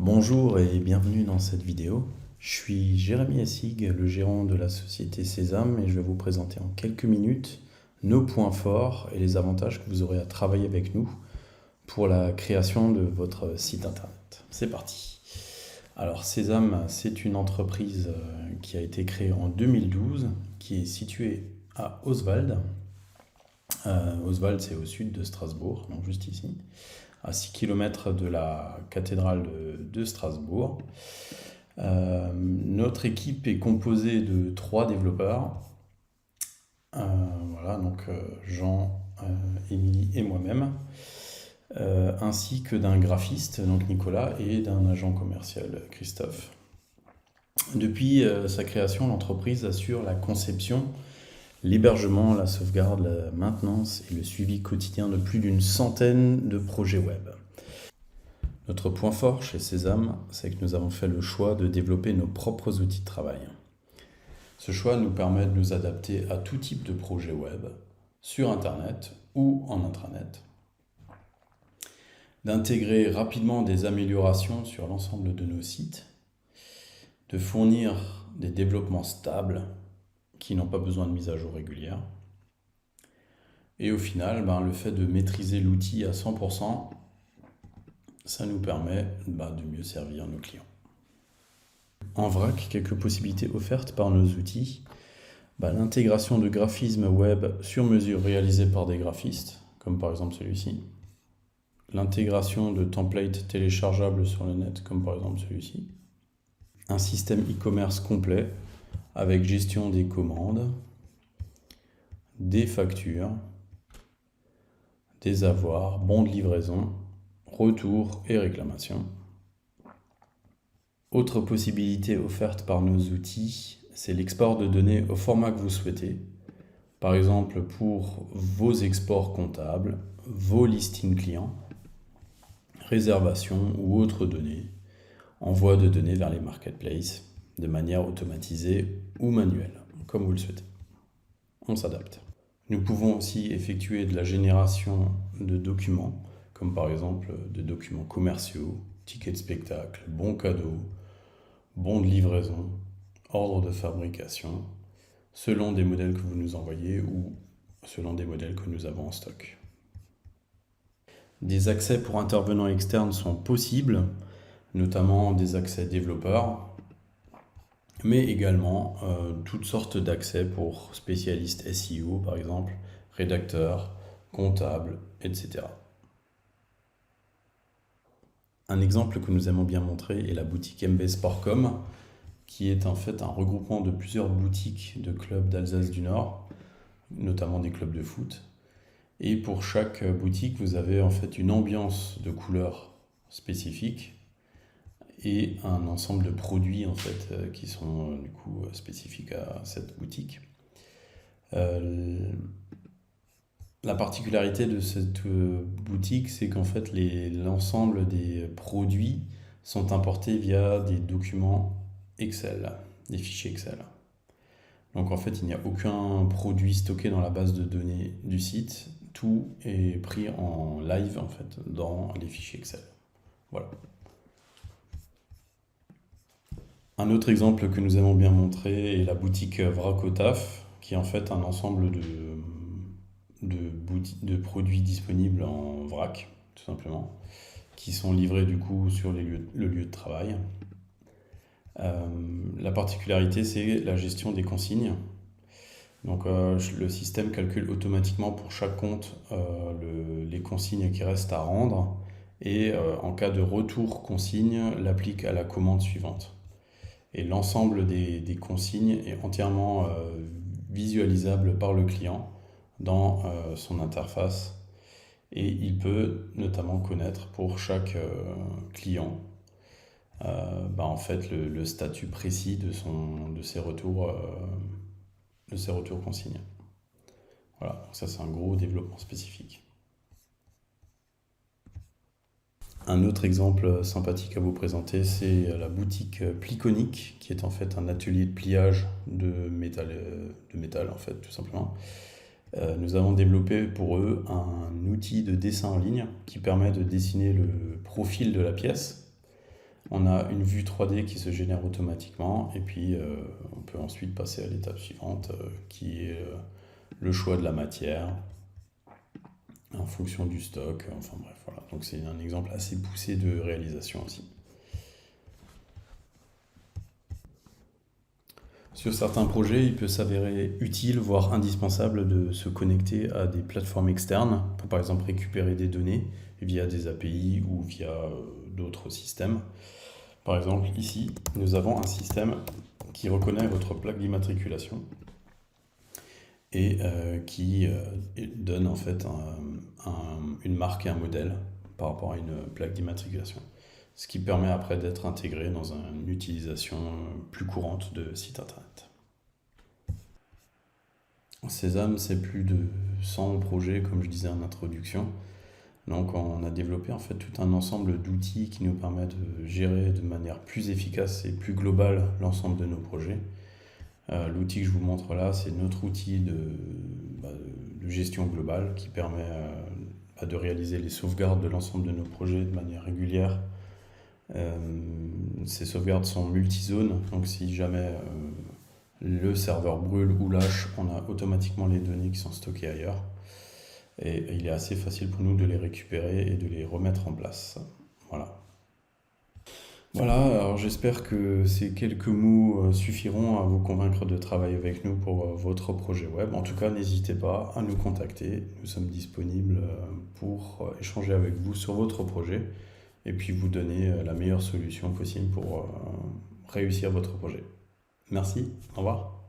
Bonjour et bienvenue dans cette vidéo. Je suis Jérémy Essig, le gérant de la société Sésame, et je vais vous présenter en quelques minutes nos points forts et les avantages que vous aurez à travailler avec nous pour la création de votre site internet. C'est parti. Alors Sésame, c'est une entreprise qui a été créée en 2012, qui est située à Oswald. Oswald, c'est au sud de Strasbourg, donc juste ici, à 6 km de la cathédrale de Strasbourg. Notre équipe est composée de 3 développeurs. Voilà, donc Jean, Émilie et moi-même, ainsi que d'un graphiste, donc Nicolas, et d'un agent commercial, Christophe. Depuis sa création, l'entreprise assure la conception, l'hébergement, la sauvegarde, la maintenance et le suivi quotidien de plus d'une centaine de projets web. Notre point fort chez Sésame, c'est que nous avons fait le choix de développer nos propres outils de travail. Ce choix nous permet de nous adapter à tout type de projet web, sur Internet ou en intranet, d'intégrer rapidement des améliorations sur l'ensemble de nos sites, de fournir des développements stables qui n'ont pas besoin de mise à jour régulière. Et au final, le fait de maîtriser l'outil à 100%, ça nous permet de mieux servir nos clients. En vrac, quelques possibilités offertes par nos outils. L'intégration de graphismes web sur mesure réalisés par des graphistes, comme par exemple celui-ci. L'intégration de templates téléchargeables sur le net, comme par exemple celui-ci. Un système e-commerce complet avec gestion des commandes, des factures, des avoirs, bons de livraison, retours et réclamations. Autre possibilité offerte par nos outils, c'est l'export de données au format que vous souhaitez. Par exemple, pour vos exports comptables, vos listings clients, réservations ou autres données, envoi de données vers les marketplaces de manière automatisée ou manuelle, comme vous le souhaitez. On s'adapte. Nous pouvons aussi effectuer de la génération de documents, comme par exemple de documents commerciaux, tickets de spectacle, bons cadeaux, bons de livraison, ordre de fabrication, selon des modèles que vous nous envoyez ou selon des modèles que nous avons en stock. Des accès pour intervenants externes sont possibles, notamment des accès développeurs, mais également toutes sortes d'accès pour spécialistes SEO, par exemple, rédacteurs, comptables, etc. Un exemple que nous aimons bien montrer est la boutique MB Sportcom, qui est en fait un regroupement de plusieurs boutiques de clubs d'Alsace du Nord, notamment des clubs de foot. Et pour chaque boutique, vous avez en fait une ambiance de couleurs spécifique et un ensemble de produits en fait qui sont du coup spécifiques à cette boutique. La particularité de cette boutique, c'est qu'en fait l'ensemble des produits sont importés via des documents Excel, des fichiers Excel. Donc en fait, il n'y a aucun produit stocké dans la base de données du site. Tout est pris en live en fait dans les fichiers Excel. Voilà. Un autre exemple que nous aimons bien montrer est la boutique Vracotaf, qui est en fait un ensemble de produits disponibles en vrac, tout simplement, qui sont livrés du coup sur le lieu de travail. La particularité, c'est la gestion des consignes. Donc le système calcule automatiquement pour chaque compte les consignes qui restent à rendre et en cas de retour consigne, l'applique à la commande suivante. Et l'ensemble des consignes est entièrement visualisable par le client dans son interface. Et il peut notamment connaître pour chaque client en fait le statut précis de ses retours consignes. Voilà, donc ça c'est un gros développement spécifique. Un autre exemple sympathique à vous présenter, c'est la boutique Pliconic, qui est en fait un atelier de pliage de métal en fait, tout simplement. Nous avons développé pour eux un outil de dessin en ligne qui permet de dessiner le profil de la pièce On a une vue 3D qui se génère automatiquement et puis on peut ensuite passer à l'étape suivante qui est le choix de la matière en fonction du stock. Enfin bref, voilà. Donc c'est un exemple assez poussé de réalisation aussi. Sur certains projets, il peut s'avérer utile, voire indispensable, de se connecter à des plateformes externes pour par exemple récupérer des données via des API ou via d'autres systèmes. Par exemple, ici, nous avons un système qui reconnaît votre plaque d'immatriculation et qui donne en fait une marque et un modèle par rapport à une plaque d'immatriculation. Ce qui permet après d'être intégré dans une utilisation plus courante de site internet. Sésame, c'est plus de 100 projets, comme je disais en introduction. Donc on a développé en fait tout un ensemble d'outils qui nous permettent de gérer de manière plus efficace et plus globale l'ensemble de nos projets. L'outil que je vous montre là, c'est notre outil de gestion globale qui permet de réaliser les sauvegardes de l'ensemble de nos projets de manière régulière. Ces sauvegardes sont multi-zones, donc si jamais le serveur brûle ou lâche, on a automatiquement les données qui sont stockées ailleurs. Et il est assez facile pour nous de les récupérer et de les remettre en place. Voilà. Voilà, alors j'espère que ces quelques mots suffiront à vous convaincre de travailler avec nous pour votre projet web. En tout cas, n'hésitez pas à nous contacter. Nous sommes disponibles pour échanger avec vous sur votre projet et puis vous donner la meilleure solution possible pour réussir votre projet. Merci, au revoir.